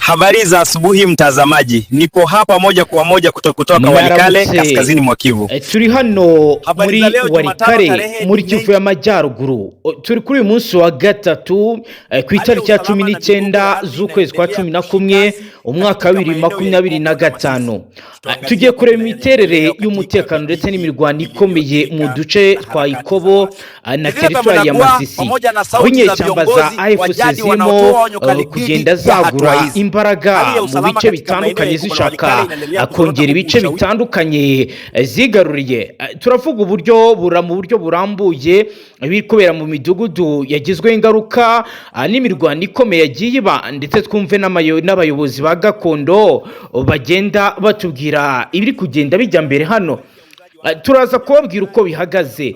Habari za asubuhi mtazamaji, nipo hapa moja kwa moja kutoka Walikale kaskazini mwa Kivu. Turi hano muri Walikale muri Kivu y'Amajyaruguru. Turi kuri uyu munsi wa gatatu ku itariki ya 19 z'ukwezi kwa 11 umwaka wa 2025. Tugiye kureba imiterere y'umutekano ndetse n'imirwano ikomeye mu duce twa Ikobo na teritwari ya Masisi. Aho inyeshyamba za AFC zirimo kugenda zagura imbaraga mu bice bitandukanye zishaka kongera ibice bitandukanye zigaruriye. Turavuga uburyo burambuye biri kubera mu midugudu yagizwe ingaruka n'imirwano ikomeye yagiye iba, ndetse twumve n'abayobozi ba gakondo bagenda batubwira ibiri kugenda bijya mbere hano. Turaza kubabwira uko bihagaze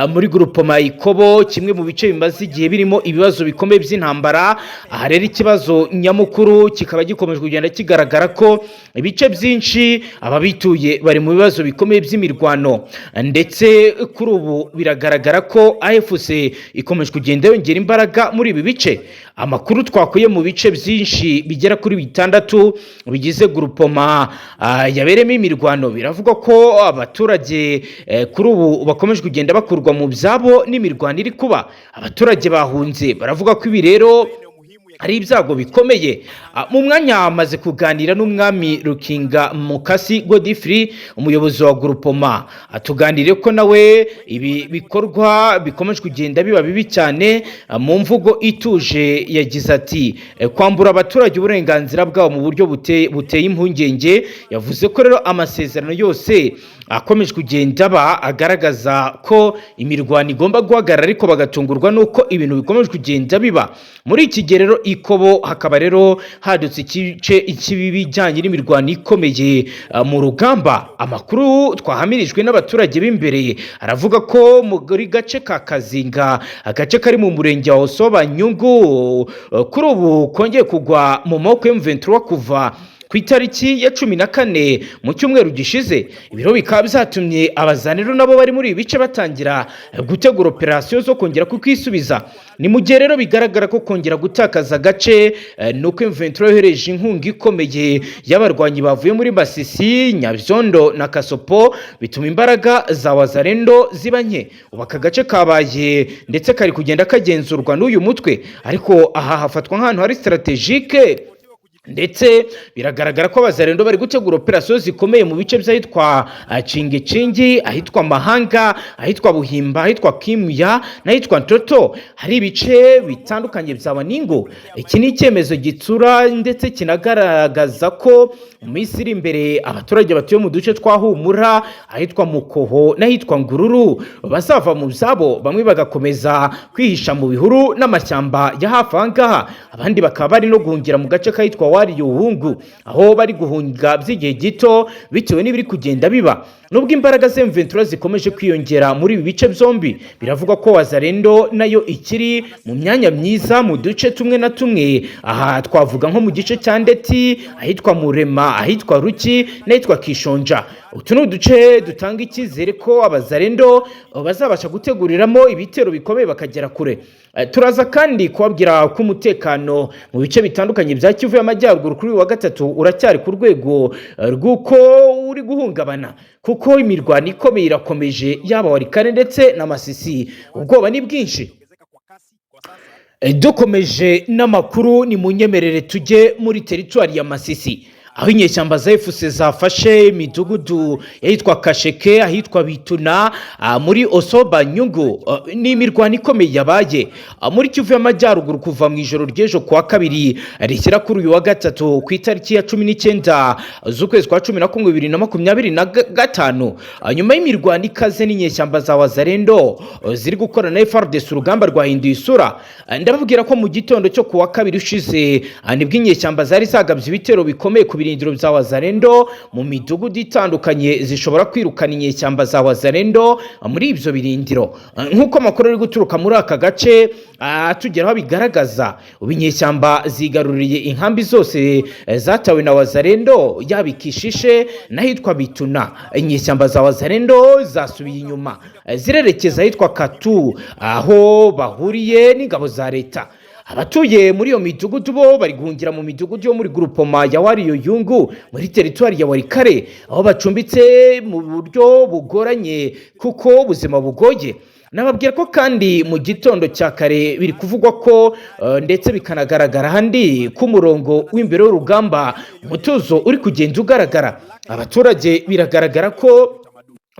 muri groupement Ikobo, kimwe mu bice bimaze igihe birimo ibibazo bikomeye by'intambara. Aha rero ikibazo nyamukuru kikaba gikomeje kugenda kigaragara ko ibice byinshi ababituye bari mu bibazo bikomeye by'imirwano, ndetse kuri ubu biragaragara ko AFC ikomeje kugenda yongera imbaraga muri ibi bice. Amakuru twakuye mu bice byinshi bigera kuri 6 bigize groupement yaberemo imirwano biravuga ko abaturage kuri ubu bakomeje kugenda bakurwa mu byabo n'imirwano iri kuba. Abaturage bahunze baravuga ko ibi rero hari ibyago bikomeye. Mu mwanya amaze kuganira n'umwami Rukinga Mukasi Godfrey, umuyobozi wa groupement, atuganiriye ko nawe ibi bikorwa bikomeje kugenda biba bibi cyane. Mu mvugo ituje yagize ati kwambura abaturage uburenganzira bwabo mu buryo buteye impungenge. Yavuze ko rero amasezerano yose akomeje kugenda agaragaza ko imirwano igomba guhagarara, ariko bagatungurwa nuko ibintu bikomeje kugenda biba. Muri iki gihe rero Ikobo hakaba rero hadutse ikibijyanye n'imirwano ikomeye mu rugamba. Amakuru twahamirijwe n'abaturage b'imbere aravuga ko muri gace ka Kazinga, agace kari mu murenge wa Osoba Nyungu, kuri ubu kongeye kugwa mu maboko y'M23 kuva ku itariki ya 14 mu cyumweru gishize. Ibiro bikaba byatumye abazaniro nabo bari muri ibice batangira gutegura operation zo kongera kwisubiza. Ni mu gihe rero bigaragara ko kongera gutakaza gace nuko M23 yohereje inkunga ikomeye y'abarwanyi bavuye muri Masisi, Nyabyondo na Kasopo, bituma imbaraga za Wazalendo zibanye. Ubu aka gace kabaye ndetse kari kugenda kagenzurwa n'uyu mutwe, ariko aha hafatwa nk'ahantu hari strategique, ndetse biragaragara ko abazarendo bari gutegura operation zikomeye mu bice by'ahitwa Cingi, ahitwa Mahanga, ahitwa Buhimba, ahitwa Kimya n'ahitwa Ntoto. Hari ibice bitandukanye byaba Ningo. Iki ni icyemezo gitsura ndetse kinagaragaza ko mu minsi iri imbere abaturage batuye mu duce twa Humura, ahitwa Mukoho n'ahitwa Ngururu bazava mu byabo, bamwe bagakomeza kwihisha mu bihuru n'amashyamba ya hafi ahangaha, abandi bakaba bari no guhungira mu gace kahitwa Wari Yuhungu, aho bari guhunga by'igihe gito bitewe n'ibiri kugenda biba. Nubwo imbaraga za M23 zikomeje kwiyongera muri ibi bice byombi, biravuga ko Wazalendo nayo ikiri mu myanya myiza mu duce tumwe na tumwe. Aha twavuga nko mu gice cya Ndeti, ahitwa Murema, ahitwa Ruki n'ahitwa Kishonja. Utu ni uduce dutanga icyizere ko abazalendo bazabasha guteguriramo ibitero bikomeye bakagera kure. Turaza kandi kubabwira ko umutekano mu bice bitandukanye bya Kivu y'Amajyaruguru kuri wa gatatu uracyari ku rwego rw'uko uri guhungabana, kuko imirwano ikomeye irakomeje, yaba Walikale ndetse na Masisi. Ubwoba ni bwinshi. Dukomeje n'amakuru, ni munyemerere tujye muri teritwari ya Masisi, aho inyeshyamba za AFC zafashe imidugudu yitwa Kasheke, ahitwa Bituna, muri Osoba Nyungu. Ni imirwano ikomeye yabaye muri Kivu y'Amajyaruguru kuva mu ijoro ry'ejo kuwa kabiri rishyira kuri uyu wa gatatu ku itariki ya 19 z'ukwezi kwa 11 2025. Nyuma y'imirwano ikaze n'inyeshyamba za Wazalendo ziri gukorana na FARDC, urugamba rwahinduye isura. Ndababwira ko mu gitondo cyo kuwa kabiri ushize nibwo inyeshyamba zari zagabye ibitero bikomeye ku birindiro bya Wazalendo mu midugudu itandukanye zishobora kwirukana inyeshyamba za Wazalendo muri ibyo birindiro. Nk'uko amakuru ari guturuka muri aka gace atugeraho bigaragaza, inyeshyamba zigaruriye inkambi zose zatawe na Wazalendo, yabikishishe n'ahitwa Bituna. Inyeshyamba za Wazalendo zasubiye inyuma zirerekeza ahitwa Katu, aho bahuriye n'ingabo za leta. abatuye muri iyo midugudu bo bari guhungira mu midugudu yo muri groupement ya Wariyo Yungu muri territoire ya Warikare, aho bacumbitse mu buryo bugoranye kuko ubuzima bugoye. Nababwira ko kandi mu gitondo cya kare biri kuvugwa ko ndetse bikanagaragara handi ku murongo w'imbere w'urugamba umutuzo uri kugenda ugaragara. Abaturage biragaragara ko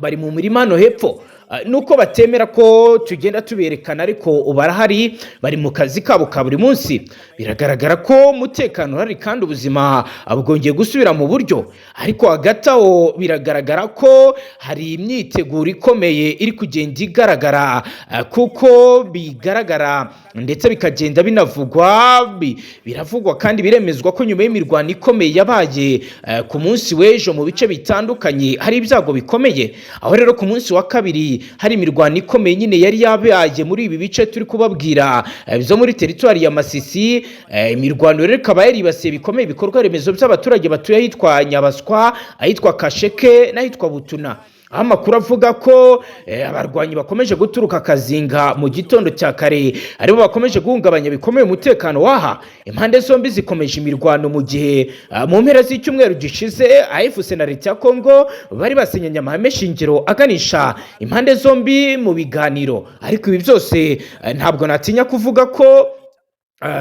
bari mu mirima no hepfo, nuko batemera ko tugenda tuberekana, ariko barahari, bari mu kazi kabo ka buri munsi. Biragaragara ko umutekano hari kandi ubuzima bwongeye gusubira mu buryo, ariko hagati aho biragaragara ko hari imyiteguro ikomeye iri kugenda igaragara, kuko bigaragara ndetse bikagenda binavugwa, biravugwa kandi biremezwa ko nyuma y'imirwano ikomeye yabaye ku munsi w'ejo mu bice bitandukanye hari ibyago bikomeye. Aho rero ku munsi wa kabiri hari imirwano ikomeye nyine yari yabaye muri ibi bice turi kubabwira byo muri territoire ya Masisi. Imirwano rero ikaba yaribasiye bikomeye ibikorwa remezo by'abaturage batuye ahitwa Nyabaswa, ahitwa Kasheke n'ahitwa Butuna. Amakuru avuga ko abarwanyi bakomeje guturuka Kazinga mu gitondo cya kare aribo bakomeje guhungabanya bikomeye umutekano waha. Impande zombi zikomeje imirwano mu gihe mu mpera z'icyumweru gishize AFC na leta ya Kongo bari basenyanye amahame shingiro aganisha impande zombi mu biganiro, ariko ibi byose ntabwo natinya kuvuga ko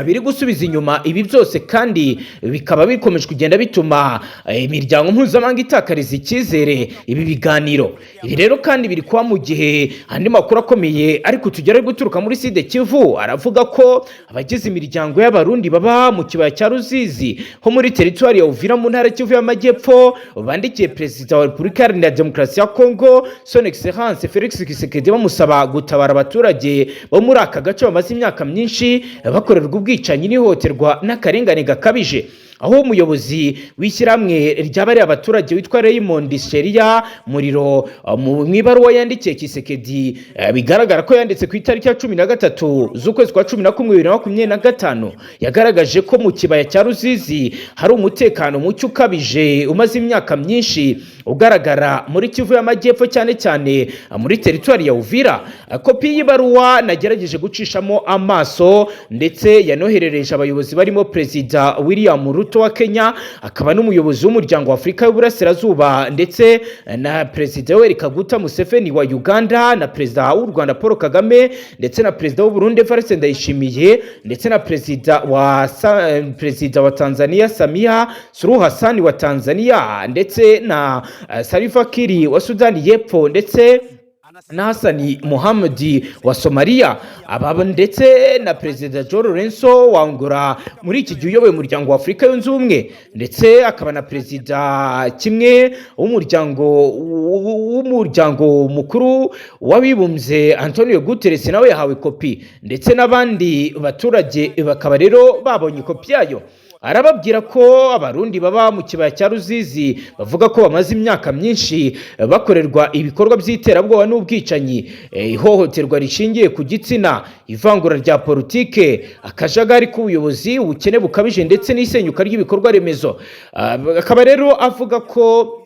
biri gusubiza inyuma ibi byose, kandi bikaba bikomeje kugenda bituma imiryango mpuzamahanga itakariza icyizere ibi biganiro. Ibi rero kandi biri kuba mu gihe andi makuru akomeye ariko tugera guturuka muri Sud Kivu aravuga ko abagize imiryango y'abarundi baba mu kibaya cya Ruzizi ho muri territoire ya Uvira mu ntara Kivu y'Amajyepfo bandikiye Perezida wa Repubulika Iharanira Demokarasi ya Kongo Son Excellence Felix Tshisekedi bamusaba gutabara abaturage bo muri aka gace bamaze imyaka myinshi bakorera ubwicanyi n'ihohoterwa n'akarengane gakabije. Aho umuyobozi w'ishyirahamwe ry'abari abaturage witwa Raymond Sheria Muriro mu ibaruwa yandikiye Tshisekedi bigaragara ko yanditse ku itariki ya 13 z'ukwezi kwa 11 2025, yagaragaje ko mu kibaya cya Ruzizi hari umutekano mucyo ukabije umaze imyaka myinshi ugaragara muri Kivu y'Amajyepfo, cyane cyane muri territoire ya Uvira. Kopi y'ibaruwa nagerageje gucishamo amaso ndetse yanoherereje abayobozi barimo Perezida William Ruto wa Kenya, akaba n'umuyobozi w'umuryango wa Afurika y'Uburasirazuba, ndetse na Perezida Yoweri Kaguta Museveni wa Uganda, na Perezida w'u Rwanda Paul Kagame, ndetse na Perezida w'u Burundi Evariste Ndayishimiye, ndetse na Perezida wa Tanzania Samia Suluhu Hassan wa Tanzania, ndetse na Salva Kiir wa Sudani y'Epfo, ndetse na Hassan Mohamud wa Somalia, ababa ndetse na Perezida Joe Lorenzo wa Angola muri iki gihe uyoboye umuryango wa Afurika yunze ubumwe, ndetse akaba na Perezida kimwe w'umuryango mukuru w'abibumbye Antonio Guterres nawe yahawe kopi, ndetse n'abandi baturage bakaba rero babonye kopi yayo. Arababwira ko abarundi baba mu kibaya cya Ruzizi bavuga ko bamaze imyaka myinshi bakorerwa ibikorwa by'iterabwoba n'ubwicanyi, ihohoterwa rishingiye ku gitsina, ivangura rya politike, akajagari k'ubuyobozi, ubukene bukabije ndetse n'isenyuka ry'ibikorwa remezo. Akaba rero avuga ko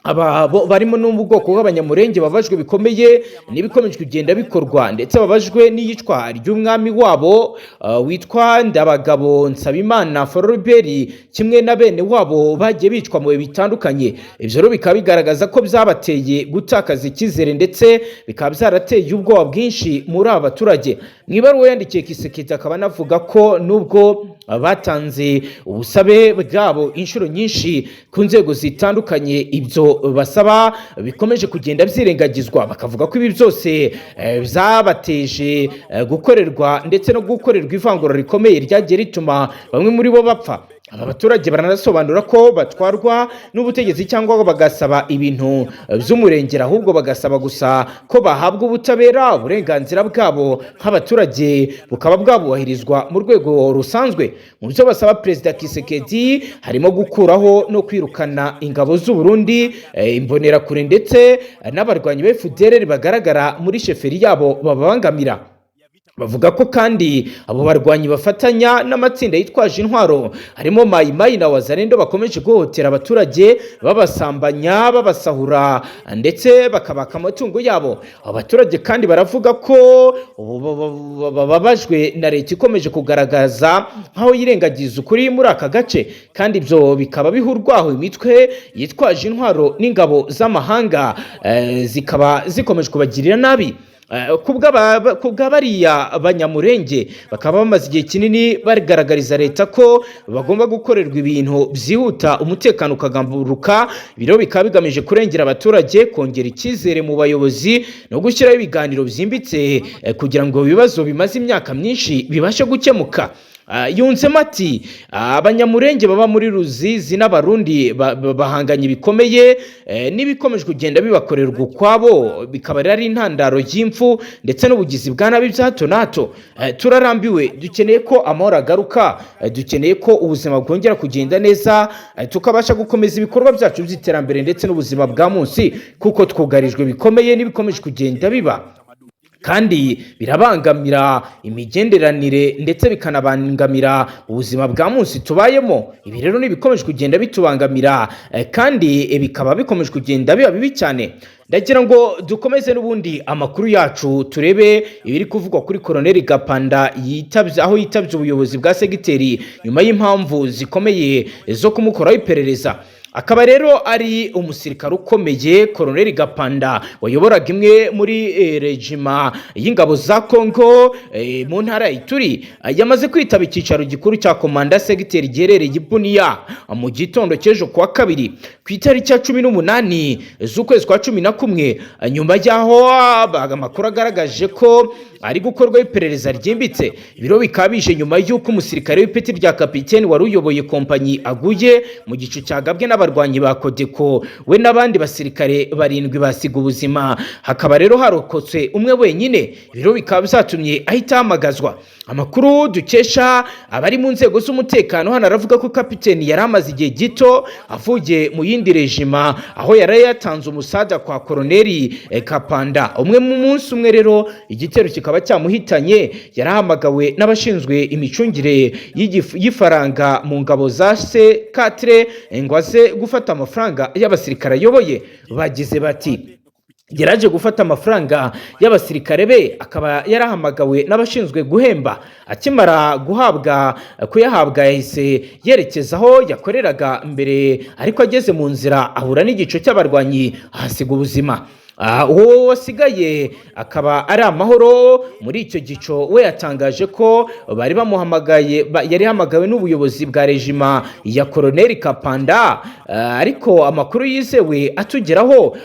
aba barimo n'ubwoko bw'abanyamurenge babajwe bikomeye n'ibikomeje kugenda bikorwa, ndetse babajwe n'iyicwa ry'umwami wabo witwa Ndabagabo Nsabimana Floribert, kimwe na bene wabo bagiye bicwa mu bihe bitandukanye. Ibyo rero bikaba bigaragaza ko byabateye gutakaza icyizere, ndetse bikaba byarateye ubwoba bwinshi muri aba baturage. Mu ibaruwa yandikiye Tshisekedi akaba anavuga ko nubwo batanze ubusabe bwabo inshuro nyinshi ku nzego zitandukanye, ibyo basaba bikomeje kugenda byirengagizwa. Bakavuga ko ibi byose byabateje gukorerwa ndetse no gukorerwa ivangura rikomeye ryagiye rituma bamwe muri bo bapfa. Aba baturage baranasobanura ko batwarwa n'ubutegetsi cyangwa bagasaba ibintu by'umurengera, ahubwo bagasaba gusa ko bahabwa ubutabera, uburenganzira bwabo nk'abaturage bukaba bwabubahirizwa mu rwego rusanzwe. Mu byo basaba Perezida Tshisekedi harimo gukuraho no kwirukana ingabo z'u Burundi, imbonerakure ndetse n'abarwanyi ba FDLR bagaragara muri sheferi yabo babangamira. bavuga ko kandi abo barwanyi bafatanya n'amatsinda yitwaje intwaro harimo Mayi na Wazalendo bakomeje guhotera abaturage babasambanya babasahura ndetse bakabaka amatungo yabo. Abaturage kandi baravuga ko bababajwe na leta ikomeje kugaragaza aho yirengagiza ukuri muri aka gace, kandi ibyo bikaba bihurwaho imitwe yitwaje intwaro n'ingabo z'amahanga zikaba zikomeje kubagirira nabi. Kubwa bariya banyamurenge bakaba bamaze igihe kinini bagaragariza leta ko bagomba gukorerwa ibintu byihuta umutekano ukagamburuka. Biro bikaba bigamije kurengera abaturage, kongera icyizere mu bayobozi no gushyiraho ibiganiro byimbitse kugira ngo ibibazo bimaze imyaka myinshi bibashe gukemuka. Yunzemo ati abanyamurenge baba muri Ruzizi n'abarundi bahanganye bikomeye n'ibikomeje kugenda bibakorerwa ukwabo, bikaba ari intandaro y'imfu ndetse n'ubugizi bwa nabi bya hato na hato. Turarambiwe, dukeneye ko amahoro agaruka, dukeneye ko ubuzima bwongera kugenda neza, tukabasha gukomeza ibikorwa byacu by'iterambere ndetse n'ubuzima bwa munsi, kuko twugarijwe bikomeye n'ibikomeje kugenda biba kandi birabangamira imigenderanire ndetse bikanabangamira ubuzima bwa munsi tubayemo. Ibi rero nibikomeje kugenda bitubangamira kandi bikaba bikomeje kugenda biba bibi cyane. Ndagira ngo dukomeze n'ubundi amakuru yacu turebe ibiri kuvugwa kuri Colonel Gapanda aho yitabye ubuyobozi bwa segiteri nyuma y'impamvu zikomeye zo kumukoraho iperereza. Akaba rero ari umusirikare ukomeye Colonel Gapanda wayoboraga imwe muri regima y'ingabo za Kongo mu ntara ya Ituri, yamaze kwitaba icyicaro gikuru cya komanda segiteri giherereye Bunia mu gitondo cy'ejo kuwa kabiri ku itariki ya 18 z'ukwezi kwa 11, nyuma y'aho amakuru agaragaje ko ari gukorwa iperereza ryimbitse. Biro bikabije nyuma y'uko umusirikare w'ipeti rya kapiteni wari uyoboye kompanyi aguye mu gicu cyagabwe n'abarwanyi ba Kodeko we n'abandi basirikare 7 basiga ubuzima, hakaba rero harokotse umwe wenyine. Biro bikaba bizatumye ahita hamagazwa. Amakuru dukesha abari mu nzego z'umutekano hano aravuga ko kapiteni yari amaze igihe gito avuye mu yindi regima aho yari yatanze umusada kwa Colonel Gapanda. Umwe mu munsi umwe rero igitero kikaba cyamuhitanye, yarahamagawe n'abashinzwe imicungire y'ifaranga mu ngabo za C4 ngo aze gufata amafaranga y'abasirikare ayoboye. Bagize bati yaraje gufata amafaranga y'abasirikare be, akaba yarahamagawe n'abashinzwe guhemba. Akimara kuyahabwa yahise yerekeza aho yakoreraga mbere, ariko ageze mu nzira ahura n'igico cy'abarwanyi ahasiga ubuzima. Uwo wasigaye akaba ari amahoro muri icyo gico. We yatangaje ko bari bamuhamagaye, yari hamagawe n'ubuyobozi bwa regima ya Colonel Gapanda, ariko amakuru yizewe atugeraho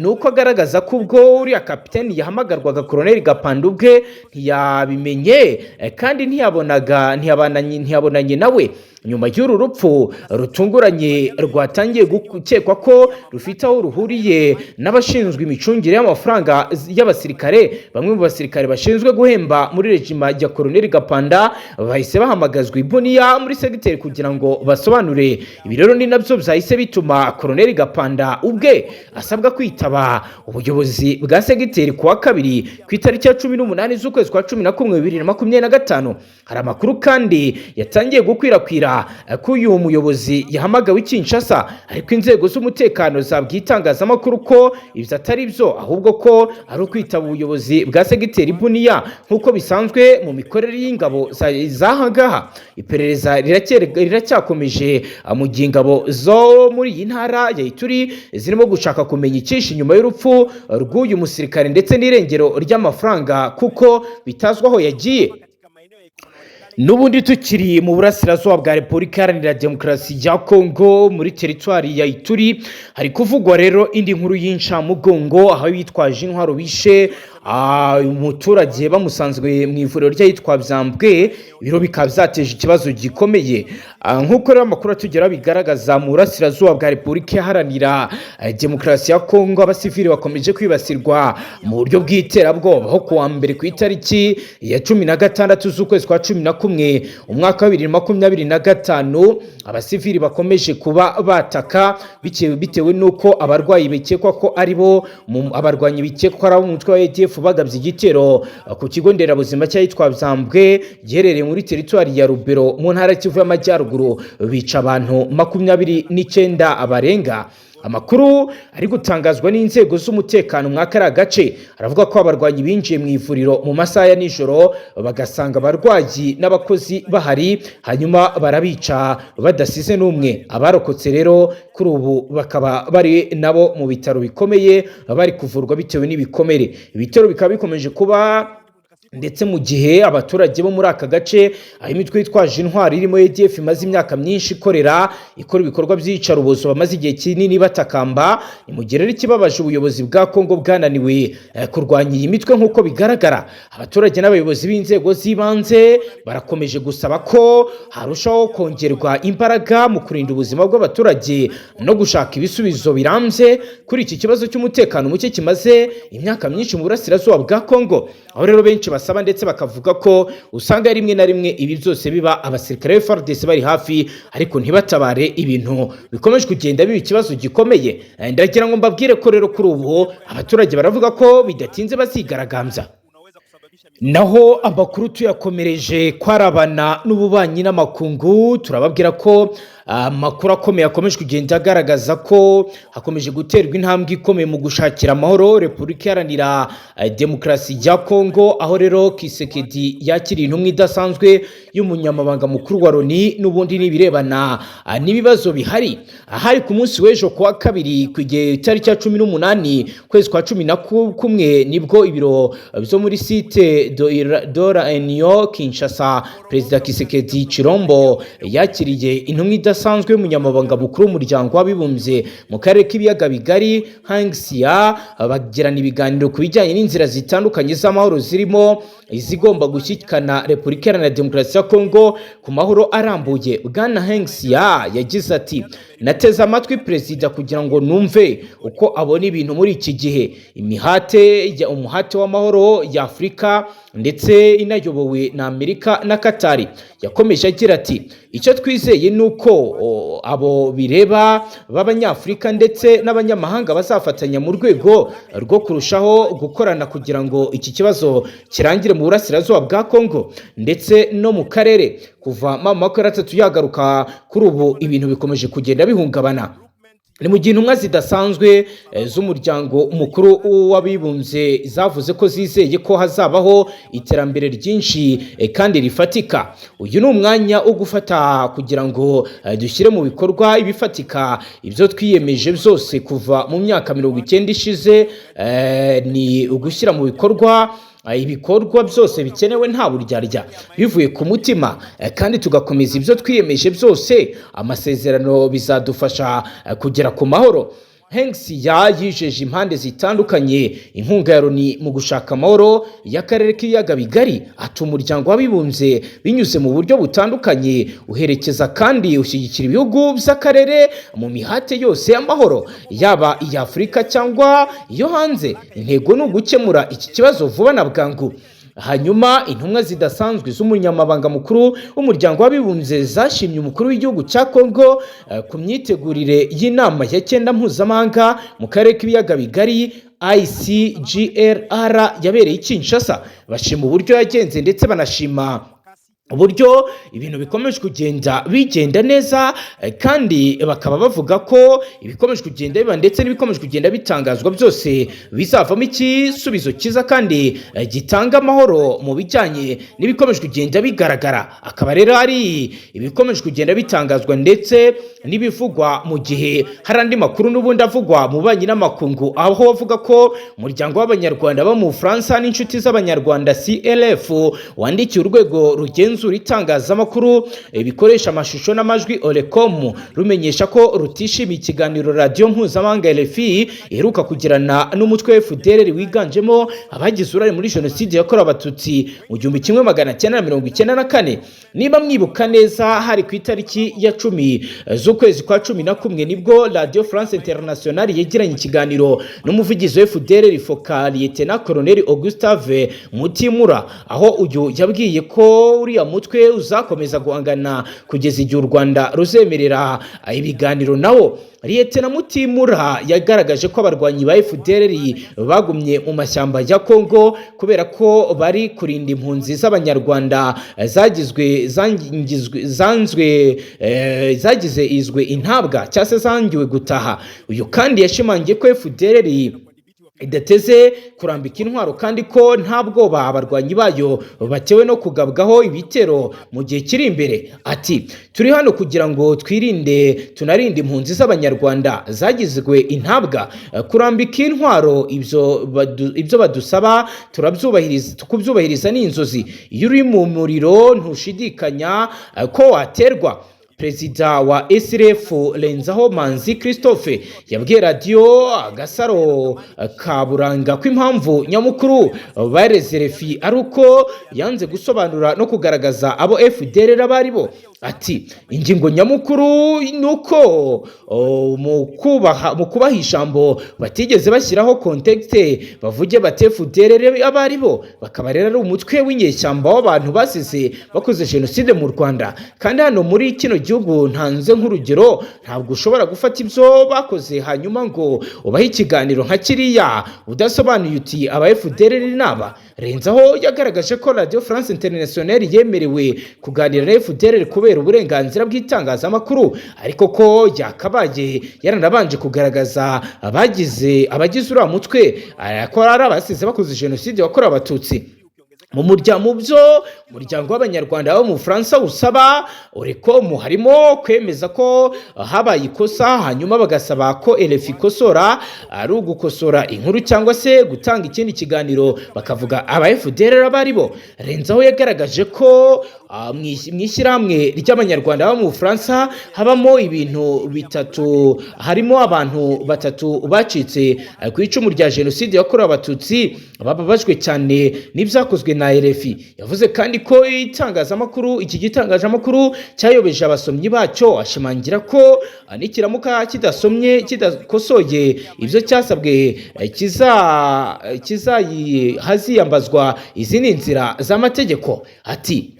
nuko agaragaza ko ubwo uriya kapiteni yahamagarwaga Colonel Gapanda ubwe ntiyabimenye kandi ntiyabonanye nawe. Nyuma y'uru rupfu rutunguranye rwatangiye gukekwa ko rufite aho ruhuriye n'abashinzwe imicungire y'amafaranga y'abasirikare. Bamwe mu basirikare bashinzwe guhemba muri regima ya Colonel Gapanda bahise bahamagazwa i Bunia muri segiteri kugira ngo basobanure. Ibi rero ni nabyo byahise bituma Colonel Gapanda ubwe asabwa kwitaba ubuyobozi bwa segiteri kuwa kabiri ku itariki ya 18 z'ukwezi kwa 11 2025. Hari amakuru kandi yatangiye gukwirakwira ko uyu muyobozi yahamagawe i Kinshasa, ariko inzego z'umutekano zabwiye itangazamakuru ko ibyo atari byo, ahubwo ko ari ukwitaba ubuyobozi bwa segiteri Bunia nk'uko bisanzwe mu mikorere y'ingabo zahangaha. Iperereza riracyakomeje mu gihe ingabo zo muri iyi ntara ya Ituri zirimo gushaka kumenya icyishe nyuma y'urupfu rw'uyu musirikare ndetse n'irengero ry'amafaranga kuko bitazwi aho yagiye. Nubundi tukiri mu burasirazuba bwa Repubulika Iharanira Demokarasi ya Kongo muri teritwari ya Ituri, hari kuvugwa rero indi nkuru y'incamugongo aho yitwaje intwaro bishe umuturage bamusanzwe mu ivuriro ry'ahitwa Byambwe. Ibiro bikaba byateje ikibazo gikomeye nk'uko rero amakuru atugera bigaragaza mu burasirazuba bwa Repubulika Iharanira Demokarasi ya Kongo. Abasivili bakomeje kwibasirwa mu buryo bw'iterabwoba aho kuwa mbere ku itariki ya 16 z'ukwezi kwa 11 umwaka wa 2025 abasivili bakomeje kuba bataka bitewe nuko abarwayi bikekwa ko aribo abarwanyi bikekwa ari mu mutwe wa ADF ADF bagabye igitero ku kigo nderabuzima cy'ahitwa Byambwe giherereye muri teritwari ya Rubero mu ntara Kivu y'Amajyaruguru, bica abantu 29 abarenga. Amakuru ari gutangazwa n'inzego z'umutekano mwakara gace aravuga ko abarwanyi binjiye mu ivuriro mu masaha ya nijoro bagasanga abarwayi n'abakozi bahari, hanyuma barabica badasize n'umwe. Abarokotse rero kuri ubu bakaba bari nabo mu bitaro bikomeye bari kuvurwa bitewe n'ibikomere. Ibitero bikaba bikomeje kuba ndetse mu gihe abaturage bo muri aka gace aho imitwe yitwaje intwari irimo ADF imaze imyaka myinshi ikora ibikorwa by'iyicarubozo bamaze igihe kinini batakamba, imugirira ikibabaje ubuyobozi bwa Kongo bwananiwe kurwanya iyi mitwe nk'uko bigaragara. Abaturage n'abayobozi b'inzego z'ibanze barakomeje gusaba ko harushaho kongerwa imbaraga mu kurinda ubuzima bw'abaturage no gushaka ibisubizo birambye kuri iki kibazo cy'umutekano muke kimaze imyaka myinshi mu burasirazuba bwa Kongo. Aho rero benshi basaba ndetse bakavuga ko usanga rimwe na rimwe ibi byose biba abasirikare FARDC bari hafi ariko ntibatabare, ibintu bikomeje kugenda biba ikibazo gikomeye. Ndagira ngo mbabwire ko rero kuri ubu abaturage baravuga ko bidatinze bazigaragambya. Naho amakuru tuyakomereje kwarabana n'ububanyi n'amakungu, turababwira ko amakuru akomeye akomeje kugenda agaragaza ko hakomeje guterwa intambwe ikomeye mu gushakira amahoro Repubulika Iharanira Demokarasi ya Kongo, aho rero Kisekedi yakiriye intumwa idasanzwe y'umunyamabanga mukuru wa Loni n'ubundi nibirebana n'ibibazo bihari. Ahari ku munsi w'ejo kuwa kabiri ku itariki ya 18 kwezi kwa 11 nibwo ibiro byo muri site Dora Enyo Kinshasa Perezida Kisekedi Chirombo yakiriye intumwa idasanzwe y'umunyamabanga mukuru w'umuryango w'abibumbye mu karere k'ibiyaga bigari Hangsia, bagirana ibiganiro ku bijyanye n'inzira zitandukanye z'amahoro zirimo izigomba gushyikana Repubulika Iharanira Demokarasi ya Kongo ku mahoro arambuye. Bwana Hangsia yagize ati, nateze amatwi perezida kugira ngo numve uko abona ibintu muri iki gihe, umuhate w'amahoro ya Afurika ndetse inayobowe na Amerika na Katari. Yakomeje agira ati, icyo twizeye nuko abo bireba b'abanyafurika ndetse n'abanyamahanga bazafatanya mu rwego rwo kurushaho gukorana kugira ngo iki kibazo kirangire mu burasirazuba bwa Kongo ndetse no mu karere. Kuva mama wa Gatatu yagaruka kuri ubu ibintu bikomeje kugenda bihungabana. Ni mu gihe intumwa zidasanzwe z'umuryango mukuru w'abibumbye zavuze ko zizeye ko hazabaho iterambere ryinshi kandi rifatika. Uyu ni umwanya wo gufata kugira ngo dushyire mu bikorwa ibifatika ibyo twiyemeje byose kuva mu myaka 90 ishize, ni ugushyira mu bikorwa ibikorwa byose bikenewe nta buryarya bivuye ku mutima, kandi tugakomeza ibyo twiyemeje byose. Amasezerano bizadufasha kugera ku mahoro. Hangsia yijeje impande zitandukanye inkunga ya Loni mu gushaka amahoro y'akarere k'ibiyaga bigari. Ati umuryango w'abibumbye binyuze mu buryo butandukanye uherekeza kandi ushyigikira ibihugu by'akarere mu mihate yose y'amahoro, yaba iya Afurika cyangwa iyo hanze. Intego ni ugukemura iki kibazo vuba na bwangu. Hanyuma intumwa zidasanzwe z'umunyamabanga mukuru w'umuryango w'abibumbye zashimye umukuru w'igihugu cya Kongo ku myitegurire y'inama ya 9 mpuzamahanga mu karere k'ibiyaga bigari ICGLR yabereye i Kinshasa. Bashima uburyo yagenze ndetse banashima uburyo ibintu bikomeje kugenda bigenda neza, kandi bakaba bavuga ko ibikomeje kugenda biba ndetse n'ibikomeje kugenda bitangazwa byose bizavamo igisubizo cyiza kandi gitanga amahoro mu bijyanye n'ibikomeje kugenda bigaragara. Akaba rero ari ibikomeje kugenda bitangazwa ndetse n'ibivugwa mu gihe hari andi makuru n'ubundi avugwa mu banyi n'amakungu, aho bavuga ko umuryango w'abanyarwanda bo mu Bufaransa n'inshuti z'abanyarwanda CLF wandikiye urwego rugenzura itangazamakuru bikoresha amashusho n'amajwi Olecom rumenyesha ko rutishimiye ikiganiro radio mpuzamahanga RFI iheruka kugirana n'umutwe FDLR wiganjemo abagize uruhare muri jenoside yakorewe abatutsi mu 1994. Niba mwibuka neza, hari ku itariki ya 10 z'ukwezi kwa 11 nibwo Radio France Internationale yagiranye ikiganiro n'umuvugizi wa FDLR Focal Lieutenant Colonel Augustave Mutimura, aho uyu yabwiye ko uriya mutwe uzakomeza guhangana kugeza igihe u Rwanda ruzemerera ibiganiro nawo. Liyetena Mutimura yagaragaje ko abarwanyi ba FDLR bagumye mu mashyamba ya Kongo kubera ko bari kurinda impunzi z'abanyarwanda zagize izwe intabwa cyase zangiwe gutaha. Uyu kandi yashimangiye ko FDLR idateze kurambika intwaro kandi ko nta bwoba abarwanyi bayo batewe no kugabwaho ibitero mu gihe kiri imbere. Ati turi hano kugira ngo twirinde tunarinde impunzi z'abanyarwanda zagizwe intabwa. Kurambika intwaro ibyo badusaba tukubyubahiriza n'inzozi. Iyo uri mu muriro ntushidikanya ko waterwa. Perezida wa SRF Renzaho Manzi Christophe yabwiye radio Agasaro Kaburanga ko impamvu nyamukuru bareze refi ari uko yanze gusobanura no kugaragaza abo FDLR bari bo. Ati ingingo nyamukuru nuko mu kubaha ijambo batigeze bashyiraho context bavuge bate FDLR abari bo bakaba rero ari umutwe w'inyeshyamba w'abantu basize bakoze genocide mu Rwanda. Kandi hano muri kino gihugu ntanze nk'urugero ntabwo ushobora gufata ibyo bakoze hanyuma ngo ubahe ikiganiro nka kiriya udasobanuye uti aba FDLR naba. Renzaho yagaragaje ko Radio France Internationale yemerewe kuganira na FDLR kubera uburenganzira bw'itangazamakuru, ariko ko yakabaye yaranabanje kugaragaza abagize uriya mutwe ko ari abasize bakoze genocide wakorewe abatutsi. Mu muryango w'abanyarwanda bo mu Faransa usaba Orekom harimo kwemeza ko habaye ikosa hanyuma bagasaba ko RFI ikosora ari ugukosora inkuru cyangwa se gutanga ikindi kiganiro bakavuga aba FDLR bari bo. Renzaho yagaragaje ko mwishyirahamwe ry'abanyarwanda bo mu Faransa habamo ibintu bitatu, harimo abantu batatu bacitse ku icumu rya genocide yakorewe abatutsi bababajwe cyane n'ibyakozwe na RFI. Yavuze kandi ko iki gitangazamakuru cyayobeje abasomyi bacyo, ashimangira ko nikiramuka kidakosoye ibyo cyasabwe haziyambazwa izindi nzira z'amategeko. Ati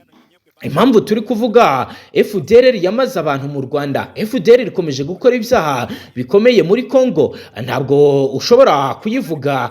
impamvu turi kuvuga FDLR yamaze abantu mu Rwanda, FDLR ikomeje gukora ibyaha bikomeye muri Kongo, ntabwo ushobora kuyivuga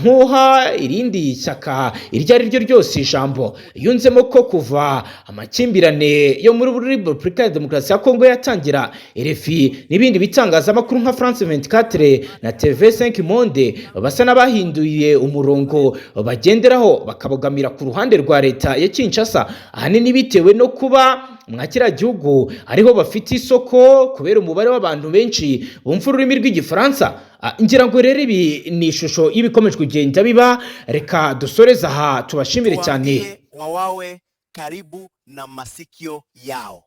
nkuha irindi shyaka iryo ari ryo ryose ijambo. Yunzemo ko kuva amakimbirane yo muri Repubulika ya Demokarasi ya Kongo yatangira, RFI n'ibindi bitangazamakuru nka France 24 na TV5 Monde basa n'abahinduye umurongo bagenderaho bakabogamira ku ruhande rwa leta ya Kinshasa, ahanini bitewe no kuba mwakira gihugu ariho bafite isoko kubera umubare w'abantu benshi bumva ururimi rw'igifaransa. Ngira ngo rero ibi ni ishusho y'ibikomeje kugenda biba. Reka dusoreza aha, tubashimire cyane. Wawawe karibu na masikio yao.